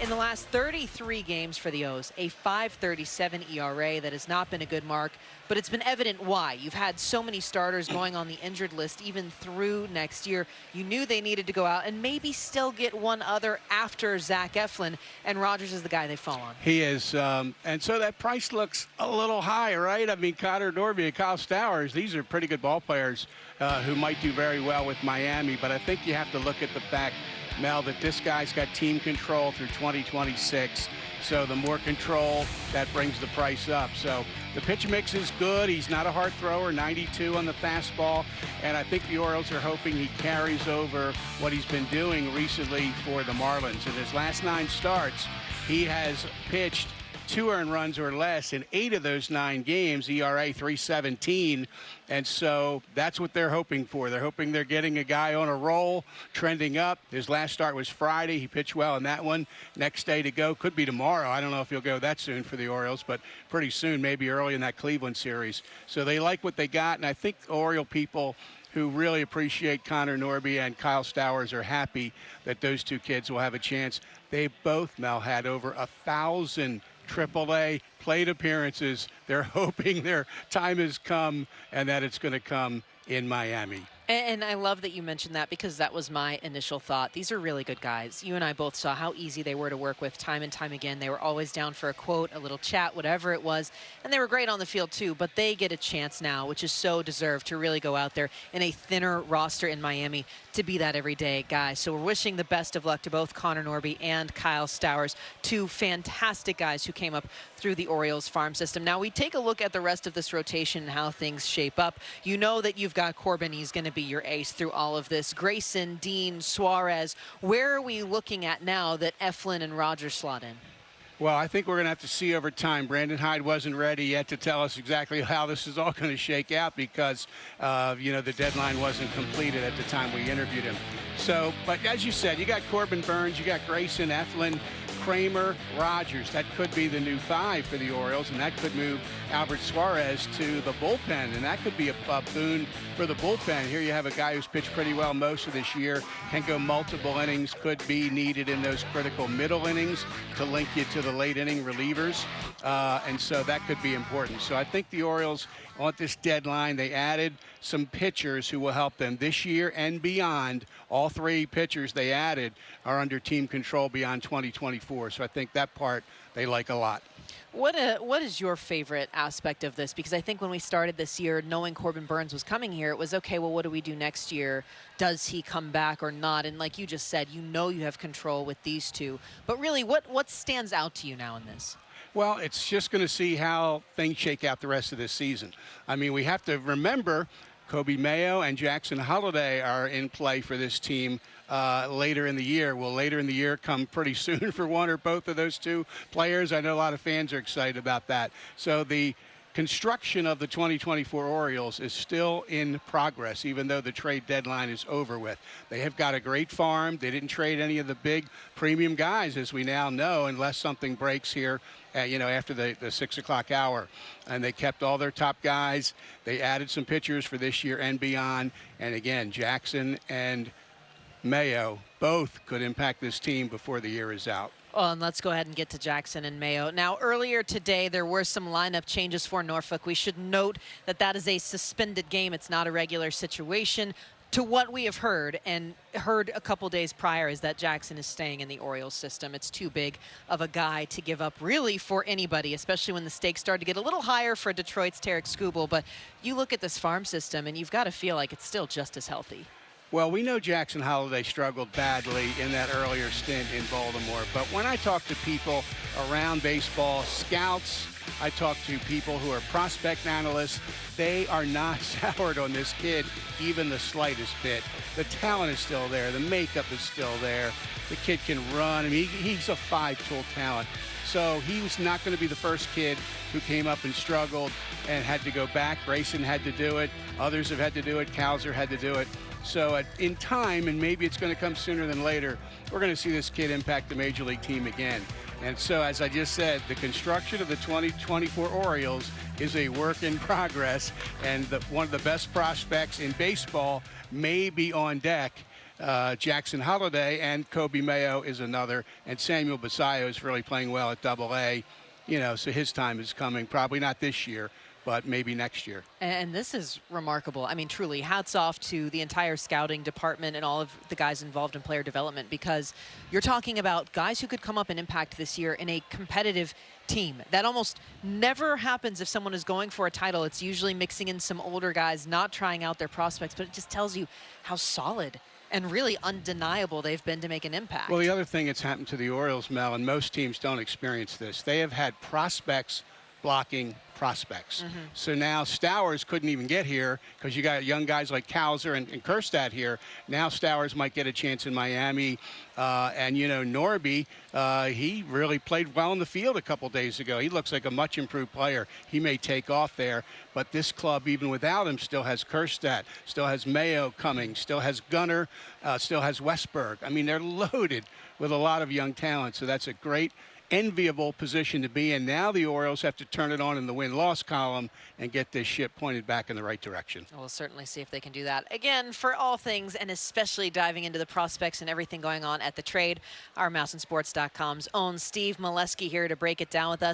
In the last 33 games for the O's, a 5.37 ERA. That has not been a good mark, but it's been evident why. You've had so many starters going on the injured list even through next year. You knew they needed to go out and maybe still get one other after Zach Eflin, and Rogers is the guy they fall on. He is, and so that price looks a little high, right? I mean, Connor Norby and Kyle Stowers, these are pretty good ball players who might do very well with Miami, but I think you have to look at the fact, Mel, that this guy's got team control through 2026. So the more control, that brings the price up. So the pitch mix is good. He's not a hard thrower, 92 on the fastball. And I think the Orioles are hoping he carries over what he's been doing recently for the Marlins. In his last 9 starts, he has pitched 2 earned runs or less in 8 of those 9 games, ERA 3.17. And so that's what they're hoping for. They're hoping they're getting a guy on a roll, trending up. His last start was Friday. He pitched well in that one. Next day to go, could be tomorrow. I don't know if he'll go that soon for the Orioles, but pretty soon, maybe early in that Cleveland series. So they like what they got, and I think Oriole people who really appreciate Connor Norby and Kyle Stowers are happy that those 2 kids will have a chance. They both now had over 1,000 AAA plate appearances. They're hoping their time has come and that it's going to come in Miami. And I love that you mentioned that, because that was my initial thought. These are really good guys. You and I both saw how easy they were to work with time and time again. They were always down for a quote, a little chat, whatever it was. And they were great on the field too, but they get a chance now, which is so deserved, to really go out there in a thinner roster in Miami to be that everyday guy. So we're wishing the best of luck to both Connor Norby and Kyle Stowers, 2 fantastic guys who came up through the Orioles farm system. Now we take a look at the rest of this rotation and how things shape up. You know that you've got Corbin. He's going to be your ace through all of this. Grayson, Dean, Suarez. Where are we looking at now that Eflin and Rogers slot in? Well, I think we're going to have to see over time. Brandon Hyde wasn't ready yet to tell us exactly how this is all going to shake out because, the deadline wasn't completed at the time we interviewed him. So, but as you said, you got Corbin Burns, you got Grayson, Eflin, Kramer, Rogers. That could be the new 5 for the Orioles, and that could move Albert Suarez to the bullpen, and that could be a boon for the bullpen. Here you have a guy who's pitched pretty well most of this year, can go multiple innings, could be needed in those critical middle innings to link you to the late inning relievers, and so that could be important. So I think the Orioles, on this deadline, they added some pitchers who will help them this year and beyond. All 3 pitchers they added are under team control beyond 2024. So I think that part they like a lot. What is your favorite aspect of this? Because I think when we started this year, knowing Corbin Burns was coming here, it was, okay, well, what do we do next year? Does he come back or not? And like you just said, you have control with these 2. But really, what stands out to you now in this? Well, it's just going to see how things shake out the rest of this season. I mean, we have to remember Kobe Mayo and Jackson Holliday are in play for this team later in the year. Will later in the year come pretty soon for one or both of those 2 players? I know a lot of fans are excited about that. So the construction of the 2024 Orioles is still in progress, even though the trade deadline is over with. They have got a great farm. They didn't trade any of the big premium guys, as we now know, unless something breaks here, after the 6 o'clock hour. And they kept all their top guys. They added some pitchers for this year and beyond. And again, Jackson and Mayo both could impact this team before the year is out. Well, and let's go ahead and get to Jackson and Mayo. Now, earlier today, there were some lineup changes for Norfolk. We should note that that is a suspended game. It's not a regular situation. To what we have heard, and heard a couple days prior, is that Jackson is staying in the Orioles system. It's too big of a guy to give up, really, for anybody, especially when the stakes start to get a little higher for Detroit's Tarek Skubal. But you look at this farm system, and you've got to feel like it's still just as healthy. Well, we know Jackson Holliday struggled badly in that earlier stint in Baltimore, but when I talk to people around baseball, scouts, I talk to people who are prospect analysts, they are not soured on this kid even the slightest bit. The talent is still there. The makeup is still there. The kid can run. I mean, he's a 5-tool talent. So he was not going to be the first kid who came up and struggled and had to go back. Grayson had to do it. Others have had to do it. Kowser had to do it. So in time, and maybe it's going to come sooner than later, we're going to see this kid impact the Major League team again. And so, as I just said, the construction of the 2024 Orioles is a work in progress, and one of the best prospects in baseball may be on deck Jackson Holliday, and Kobe Mayo is another, and Samuel Basayo is really playing well at Double-A. You know, so his time is coming. Probably not this year, but maybe next year. And this is remarkable. I mean, truly, hats off to the entire scouting department and all of the guys involved in player development, because you're talking about guys who could come up and impact this year in a competitive team. That almost never happens if someone is going for a title. It's usually mixing in some older guys, not trying out their prospects, but it just tells you how solid and really undeniable they've been to make an impact. Well, the other thing that's happened to the Orioles, Mel, and most teams don't experience this, they have had prospects blocking prospects. So now Stowers couldn't even get here because you got young guys like Kauser and Kerstad here. Now Stowers might get a chance in Miami. And, you know, Norby, he really played well in the field a couple days ago. He looks like a much improved player. He may take off there. But this club, even without him, still has Kerstad, still has Mayo coming, still has Gunnar, still has Westberg. I mean, they're loaded with a lot of young talent. So that's a great, enviable position to be in. Now the Orioles have to turn it on in the win-loss column and get this ship pointed back in the right direction. We'll certainly see if they can do that. Again, for all things, and especially diving into the prospects and everything going on at the trade, our MASNsports.com's own Steve Melewski here to break it down with us.